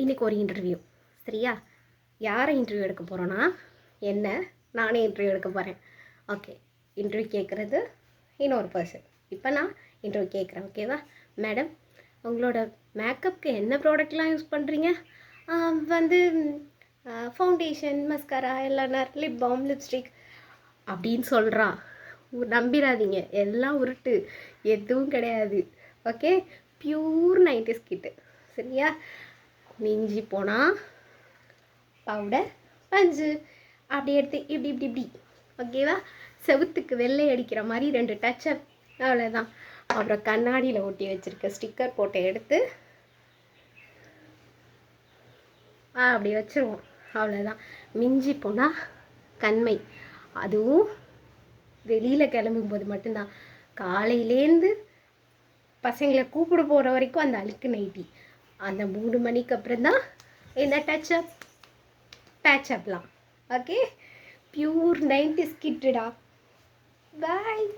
இன்றைக்கி ஒரு இன்டர்வியூ, சரியா? யாரை இன்டர்வியூ எடுக்க போகிறோன்னா என்ன, நானே இன்டர்வியூ எடுக்க போகிறேன். ஓகே, இன்டர்வியூ கேட்குறது இன்னொரு பர்சன். இப்போ நான் இன்டர்வியூ கேட்குறேன், ஓகேவா? மேடம், உங்களோட மேக்கப்புக்கு என்ன ப்ராடக்ட்லாம் யூஸ் பண்ணுறீங்க? வந்து foundation, mascara, eyeliner, lip balm, lipstick அப்படின்னு சொல்கிறான். நம்பிடாதீங்க, எல்லாம் உருட்டு, எதுவும் கிடையாது. ஓகே, பியூர் 90s கிட்டு, சரியா? மிஞ்சி போனால் பவுடர், பஞ்சு அப்படி எடுத்து இப்படி இப்படி இப்படி, ஓகேவா? செவுத்துக்கு வெள்ளை அடிக்கிற மாதிரி 2 டச்சப், அவ்வளோதான். அப்புறம் கண்ணாடியில் ஒட்டி வச்சுருக்க ஸ்டிக்கர் போட்டு எடுத்து அப்படி வச்சுருவோம், அவ்வளோதான். மிஞ்சி போனால் கண்மை, அதுவும் வெளியில் கிளம்பும்போது மட்டும்தான். காலையிலேருந்து பசங்களை கூப்பிட போகிற வரைக்கும் அந்த அழுக்கு நைட்டி, அந்த 3 மணிக்கு அப்புறம் தான் இந்த டச்சப் பேச்சப்லாம். ஓகே, பியூர் 90s கிட்டுடா. பாய்.